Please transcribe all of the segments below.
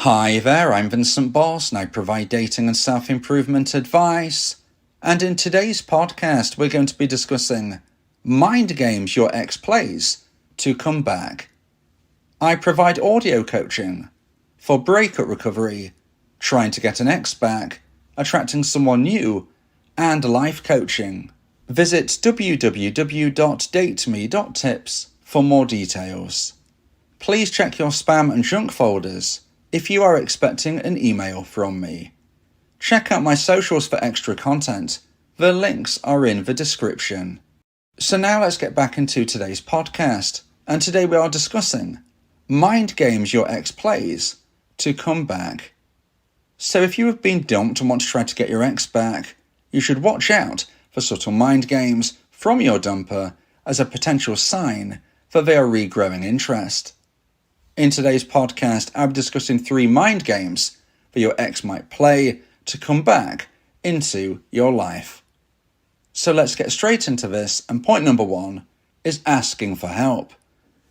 Hi there, I'm Vincent Boss and I provide dating and self-improvement advice. And in today's podcast, we're going to be discussing mind games your ex plays to come back. I provide audio coaching for breakup recovery, trying to get an ex back, attracting someone new, and life coaching. Visit www.dateme.tips for more details. Please check your spam and junk folders if you are expecting an email from me. Check out my socials for extra content. The links are in the description. So now let's get back into today's podcast. And today we are discussing mind games your ex plays to come back. So if you have been dumped and want to try to get your ex back, you should watch out for subtle mind games from your dumper as a potential sign for their regrowing interest. In today's podcast, I'm discussing 3 mind games that your ex might play to come back into your life. So let's get straight into this, and point number 1 is asking for help.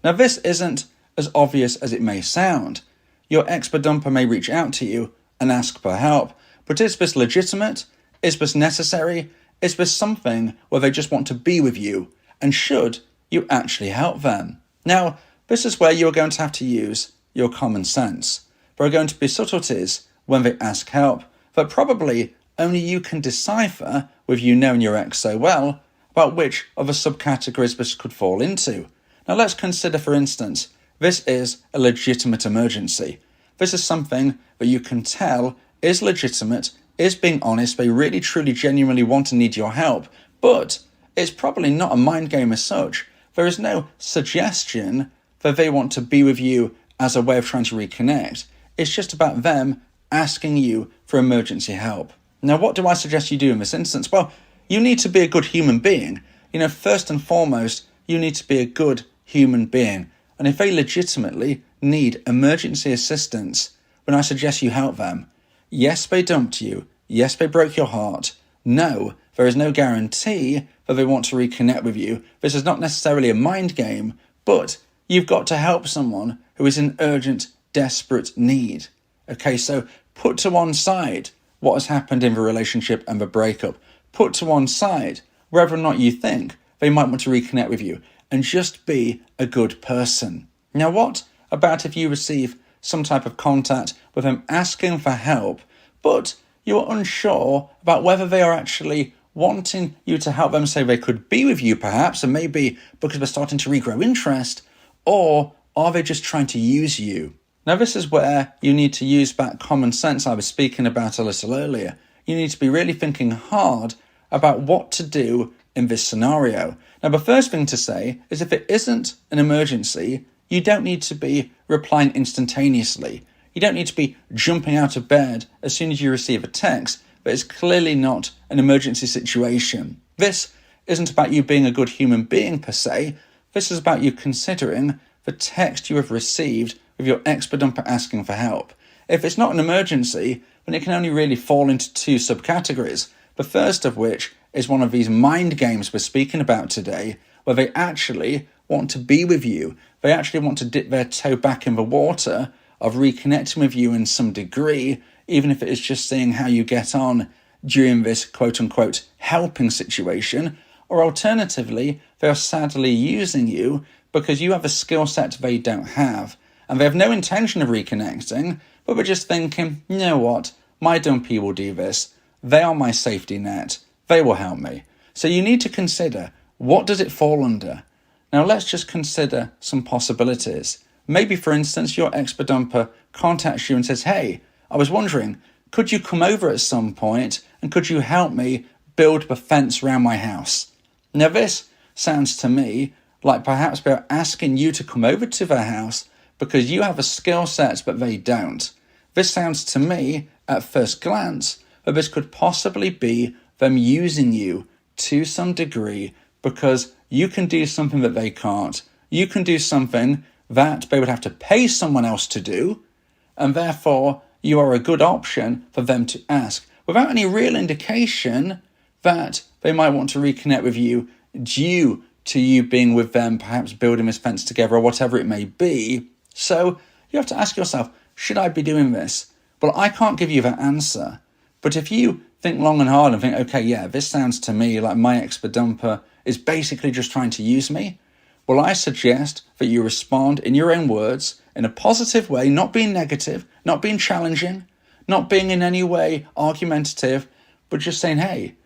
Now this isn't as obvious as it may sound. Your ex-dumper may reach out to you and ask for help, but is this legitimate? Is this necessary? Is this something where they just want to be with you? And should you actually help them? Now, this is where you're going to have to use your common sense. There are going to be subtleties when they ask help that probably only you can decipher with you knowing your ex so well about which of the subcategories this could fall into. Now let's consider, for instance, this is a legitimate emergency. This is something that you can tell is legitimate, is being honest, they really truly genuinely want and need your help, but it's probably not a mind game as such. There is no suggestion that they want to be with you as a way of trying to reconnect. It's just about them asking you for emergency help. Now, what do I suggest you do in this instance? Well, you need to be a good human being. First and foremost, you need to be a good human being. And if they legitimately need emergency assistance, then I suggest you help them. Yes, they dumped you. Yes, they broke your heart. No, there is no guarantee that they want to reconnect with you. This is not necessarily a mind game, but you've got to help someone who is in urgent, desperate need. Okay, so put to one side what has happened in the relationship and the breakup. Put to one side whether or not you think they might want to reconnect with you, and just be a good person. Now, what about if you receive some type of contact with them asking for help, but you're unsure about whether they are actually wanting you to help them, say they could be with you perhaps, and maybe because they're starting to regrow interest, or are they just trying to use you? Now this is where you need to use that common sense I was speaking about a little earlier. You need to be really thinking hard about what to do in this scenario. Now the first thing to say is if it isn't an emergency, you don't need to be replying instantaneously. You don't need to be jumping out of bed as soon as you receive a text, but it's clearly not an emergency situation. This isn't about you being a good human being per se. This is about you considering the text you have received with your ex-dumper asking for help. If it's not an emergency, then it can only really fall into 2 subcategories. The first of which is one of these mind games we're speaking about today, where they actually want to be with you. They actually want to dip their toe back in the water of reconnecting with you in some degree, even if it is just seeing how you get on during this quote-unquote helping situation. Or alternatively, they are sadly using you because you have a skill set they don't have. And they have no intention of reconnecting, but they're just thinking, you know what, my dumpee will do this. They are my safety net. They will help me. So you need to consider, what does it fall under? Now let's just consider some possibilities. Maybe, for instance, your ex-dumper contacts you and says, hey, I was wondering, could you come over at some point and could you help me build the fence around my house? Now this sounds to me like perhaps they're asking you to come over to their house because you have a skill set but they don't. This sounds to me, at first glance, that this could possibly be them using you to some degree because you can do something that they can't. You can do something that they would have to pay someone else to do, and therefore you are a good option for them to ask without any real indication that they might want to reconnect with you due to you being with them, perhaps building this fence together or whatever it may be. So you have to ask yourself, should I be doing this? Well, I can't give you that answer. But if you think long and hard and think, okay, yeah, this sounds to me like my ex-dumper is basically just trying to use me, well, I suggest that you respond in your own words, in a positive way, not being negative, not being challenging, not being in any way argumentative, but just saying, hey,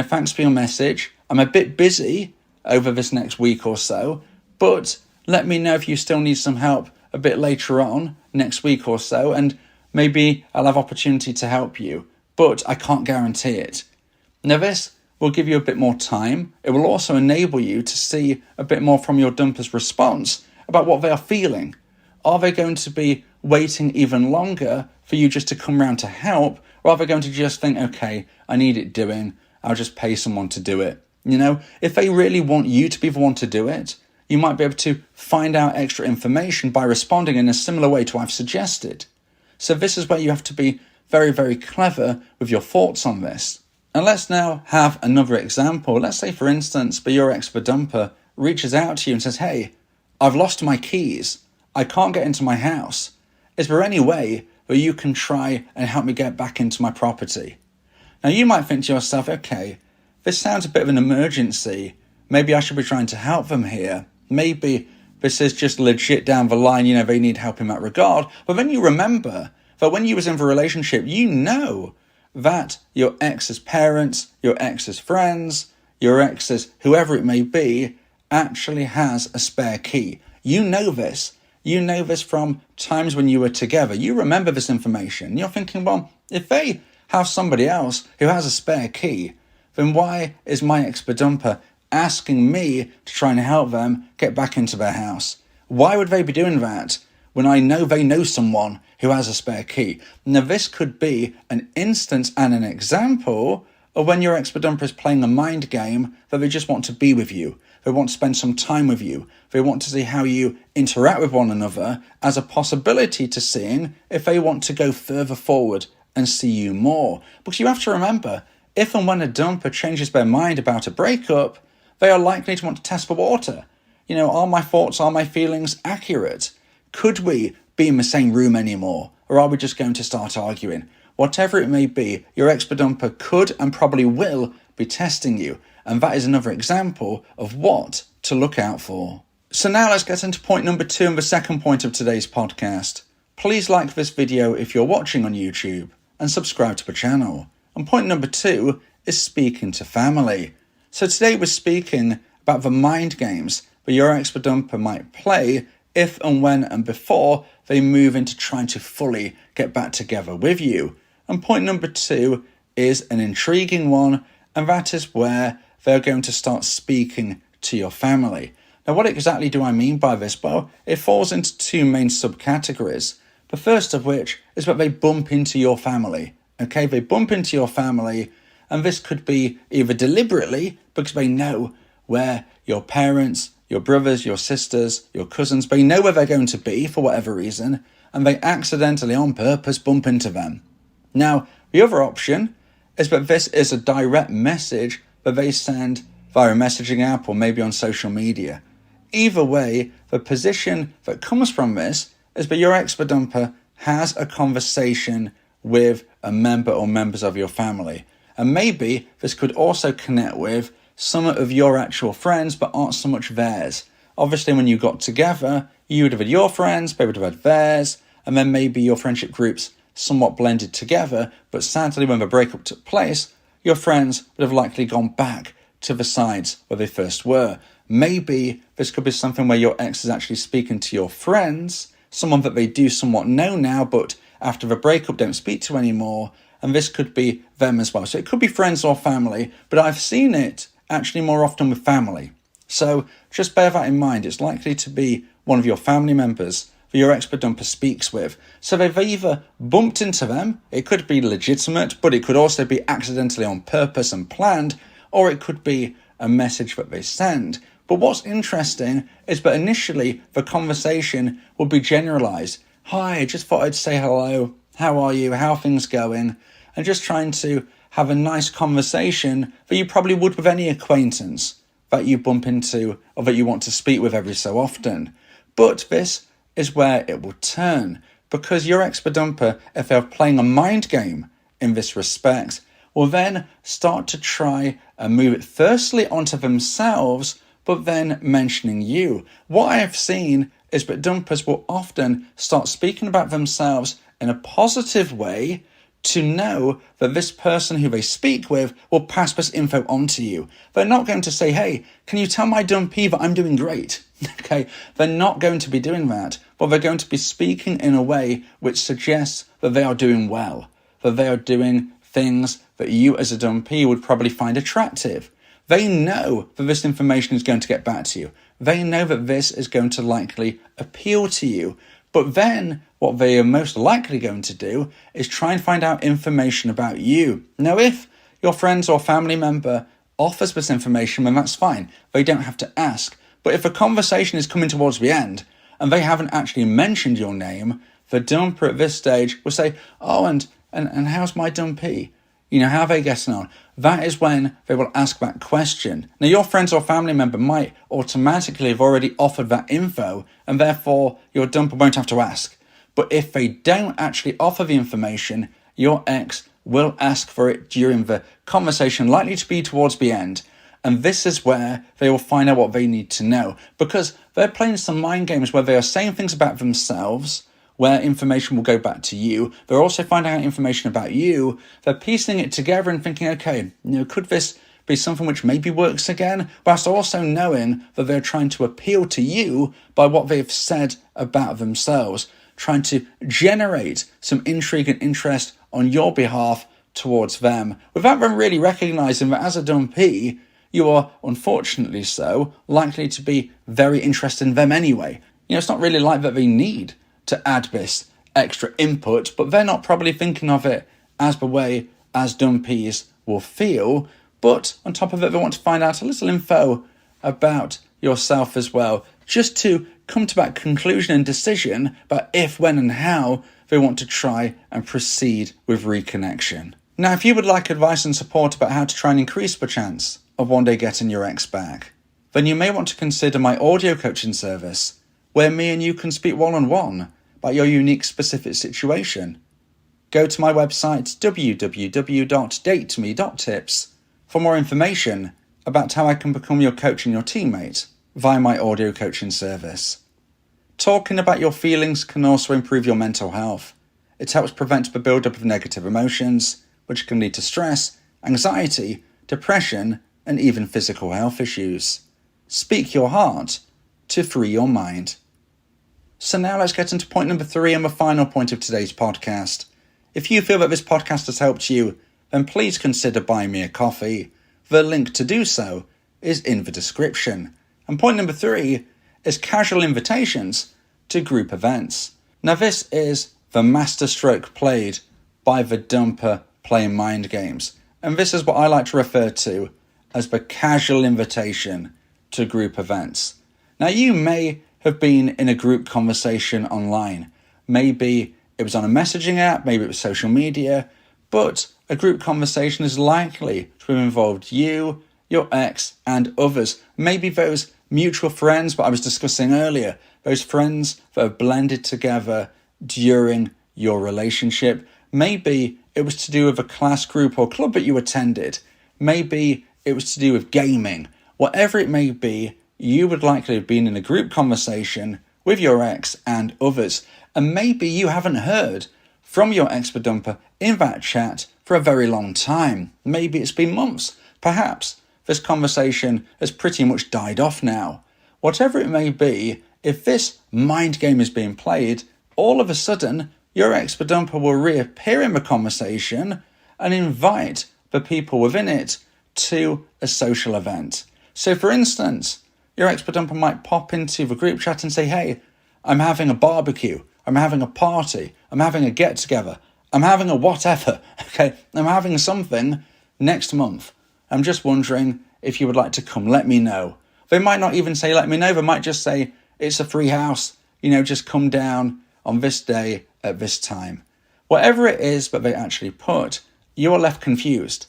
thanks for your message. I'm a bit busy over this next week or so, but let me know if you still need some help a bit later on next week or so, and maybe I'll have opportunity to help you, but I can't guarantee it. Now, this will give you a bit more time. It will also enable you to see a bit more from your dumper's response about what they are feeling. Are they going to be waiting even longer for you just to come round to help, or are they going to just think, okay, I need it doing, I'll just pay someone to do it? If they really want you to be the one to do it, you might be able to find out extra information by responding in a similar way to I've suggested. So this is where you have to be very, very clever with your thoughts on this. And let's now have another example. Let's say, for instance, that your ex-dumper reaches out to you and says, hey, I've lost my keys. I can't get into my house. Is there any way that you can try and help me get back into my property? Now, you might think to yourself, okay, this sounds a bit of an emergency. Maybe I should be trying to help them here. Maybe this is just legit down the line, they need help in that regard. But then you remember that when you was in the relationship, that your ex's parents, your ex's friends, your ex's whoever it may be, actually has a spare key. You know this. You know this from times when you were together. You remember this information. You're thinking, well, if they have somebody else who has a spare key, then why is my ex-dumper asking me to try and help them get back into their house? Why would they be doing that when I know they know someone who has a spare key? Now, this could be an instance and an example of when your ex-dumper is playing a mind game that they just want to be with you. They want to spend some time with you. They want to see how you interact with one another as a possibility to seeing if they want to go further forward and see you more. Because you have to remember, if and when a dumper changes their mind about a breakup, they are likely to want to test the water. Are my thoughts, are my feelings accurate? Could we be in the same room anymore? Or are we just going to start arguing? Whatever it may be, your ex-dumper could and probably will be testing you. And that is another example of what to look out for. So now let's get into point number 2 and the second point of today's podcast. Please like this video if you're watching on YouTube and subscribe to the channel. And point number 2 is speaking to family. So today we're speaking about the mind games that your ex-dumper might play if and when and before they move into trying to fully get back together with you. And point number 2 is an intriguing one, and that is where they're going to start speaking to your family. Now, what exactly do I mean by this? Well, it falls into 2 main subcategories. The first of which is that they bump into your family. Okay, they bump into your family, and this could be either deliberately because they know where your parents, your brothers, your sisters, your cousins, they know where they're going to be for whatever reason, and they accidentally, on purpose, bump into them. Now, the other option is that this is a direct message that they send via a messaging app or maybe on social media. Either way, the position that comes from this is that your ex-dumper has a conversation with a member or members of your family. And maybe this could also connect with some of your actual friends, but aren't so much theirs. Obviously, when you got together, you would have had your friends, they would have had theirs, and then maybe your friendship groups somewhat blended together. But sadly, when the breakup took place, your friends would have likely gone back to the sides where they first were. Maybe this could be something where your ex is actually speaking to your friends, someone that they do somewhat know now, but after the breakup don't speak to anymore, and this could be them as well. So it could be friends or family, but I've seen it actually more often with family. So just bear that in mind. It's likely to be one of your family members that your ex-dumper speaks with. So they've either bumped into them, it could be legitimate, but it could also be accidentally on purpose and planned, or it could be a message that they send. But what's interesting is that initially the conversation will be generalized. Hi, just thought I'd say hello. How are you? How are things going? And just trying to have a nice conversation that you probably would with any acquaintance that you bump into or that you want to speak with every so often. But this is where it will turn. because your expert-dumper, if they're playing a mind game in this respect, will then start to try and move it firstly onto themselves, but then mentioning you. What I have seen is that dumpers will often start speaking about themselves in a positive way to know that this person who they speak with will pass this info on to you. They're not going to say, hey, can you tell my dumpee that I'm doing great? Okay, they're not going to be doing that, but they're going to be speaking in a way which suggests that they are doing well, that they are doing things that you as a dumpee would probably find attractive. They know that this information is going to get back to you. They know that this is going to likely appeal to you. But then what they are most likely going to do is try and find out information about you. Now, if your friends or family member offers this information, then that's fine. They don't have to ask. But if a conversation is coming towards the end and they haven't actually mentioned your name, the dumper at this stage will say, oh, and how's my dumpee? You know, how are they getting on? That is when they will ask that question. Now, your friends or family member might automatically have already offered that info, and therefore your dumper won't have to ask. But if they don't actually offer the information, your ex will ask for it during the conversation, likely to be towards the end. And this is where they will find out what they need to know, because they're playing some mind games where they are saying things about themselves, where information will go back to you. They're also finding out information about you. They're piecing it together and thinking, okay, could this be something which maybe works again? Whilst also knowing that they're trying to appeal to you by what they've said about themselves, trying to generate some intrigue and interest on your behalf towards them, without them really recognizing that as a dumpee, you are, unfortunately so, likely to be very interested in them anyway. It's not really like that they need to add this extra input, but they're not probably thinking of it as the way as dumpees will feel. But on top of it, they want to find out a little info about yourself as well, just to come to that conclusion and decision about if, when and how they want to try and proceed with reconnection. Now, if you would like advice and support about how to try and increase the chance of one day getting your ex back, then you may want to consider my audio coaching service, where me and you can speak one-on-one about your unique specific situation. Go to my website www.dateme.tips for more information about how I can become your coach and your teammate via my audio coaching service. Talking about your feelings can also improve your mental health. It helps prevent the build-up of negative emotions, which can lead to stress, anxiety, depression, and even physical health issues. Speak your heart to free your mind. So now let's get into point number 3 and the final point of today's podcast. If you feel that this podcast has helped you, then please consider buying me a coffee. The link to do so is in the description. And point number 3 is casual invitations to group events. Now this is the masterstroke played by the dumper playing mind games. And this is what I like to refer to as the casual invitation to group events. Now you may have been in a group conversation online. Maybe it was on a messaging app, maybe it was social media, but a group conversation is likely to have involved you, your ex, and others. Maybe those mutual friends that I was discussing earlier, those friends that have blended together during your relationship. Maybe it was to do with a class group or club that you attended. Maybe it was to do with gaming. Whatever it may be, you would likely have been in a group conversation with your ex and others. And maybe you haven't heard from your expert-dumper in that chat for a very long time. Maybe it's been months. Perhaps this conversation has pretty much died off now. Whatever it may be, if this mind game is being played, all of a sudden your expert-dumper will reappear in the conversation and invite the people within it to a social event. So for instance, your expert-dumper might pop into the group chat and say, hey, I'm having a barbecue, I'm having a party, I'm having a get-together, I'm having a whatever, okay? I'm having something next month. I'm just wondering if you would like to come, let me know. They might not even say let me know, they might just say it's a free house, just come down on this day at this time. Whatever it is that they actually put, you're left confused.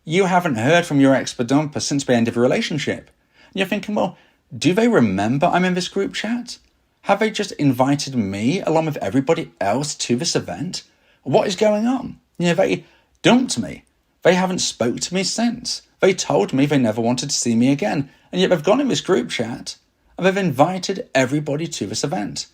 You haven't heard from your expert-dumper since the end of your relationship. And you're thinking, well, do they remember I'm in this group chat? Have they just invited me along with everybody else to this event? What is going on? They dumped me. They haven't spoke to me since. They told me they never wanted to see me again, and yet they've gone in this group chat and they've invited everybody to this event.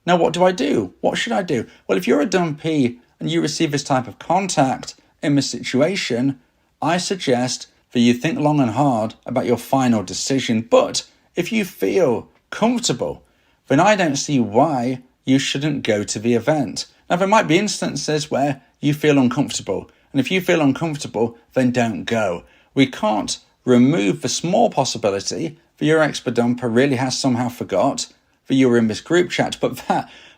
Now, what do I do? What should I do? Well, if you're a dumpee and you receive this type of contact in this situation, I suggest that you think long and hard about your final decision. But if you feel comfortable, then I don't see why you shouldn't go to the event. Now, there might be instances where you feel uncomfortable. And if you feel uncomfortable, then don't go. We can't remove the small possibility that your ex-dumper really has somehow forgot that you were in this group chat, but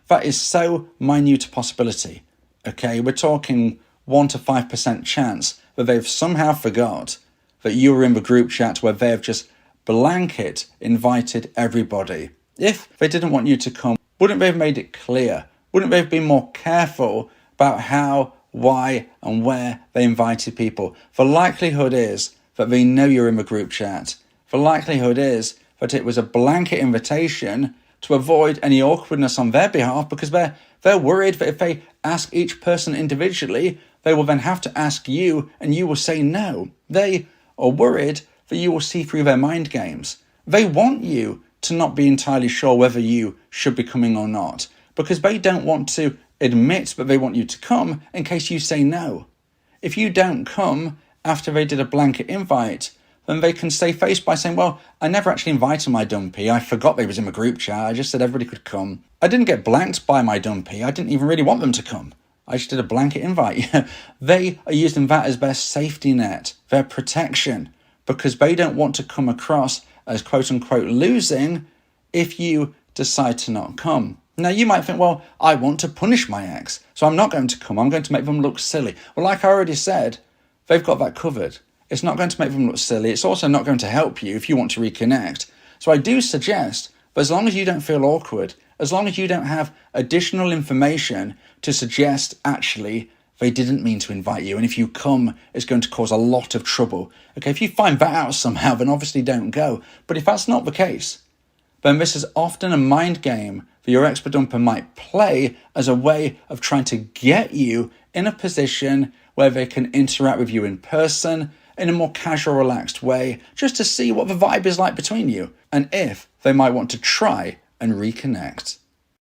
that is so minute a possibility. Okay, we're talking 1 to 5% chance that they've somehow forgot that you were in the group chat where they have just blanket invited everybody. If they didn't want you to come, wouldn't they have made it clear? Wouldn't they have been more careful about how, why, and where they invited people? The likelihood is that they know you're in the group chat. The likelihood is that it was a blanket invitation to avoid any awkwardness on their behalf, because they're worried that if they ask each person individually, they will then have to ask you and you will say no. They are worried that you will see through their mind games. They want you to not be entirely sure whether you should be coming or not, because they don't want to admit that they want you to come in case you say no. If you don't come after they did a blanket invite, then they can save face by saying, well, I never actually invited my dumpee. I forgot they was in the group chat. I just said everybody could come. I didn't get blanked by my dumpee. I didn't even really want them to come. I just did a blanket invite. They are using that as their safety net, their protection, because they don't want to come across as quote unquote losing if you decide to not come. Now, you might think, well, I want to punish my ex, so I'm not going to come. I'm going to make them look silly. Well, like I already said, they've got that covered. It's not going to make them look silly. It's also not going to help you if you want to reconnect. So I do suggest, but as long as you don't feel awkward, as long as you don't have additional information to suggest actually they didn't mean to invite you, and if you come, it's going to cause a lot of trouble. Okay, if you find that out somehow, then obviously don't go. But if that's not the case, then this is often a mind game that your ex-dumper might play as a way of trying to get you in a position where they can interact with you in person in a more casual, relaxed way, just to see what the vibe is like between you, and if they might want to try and reconnect.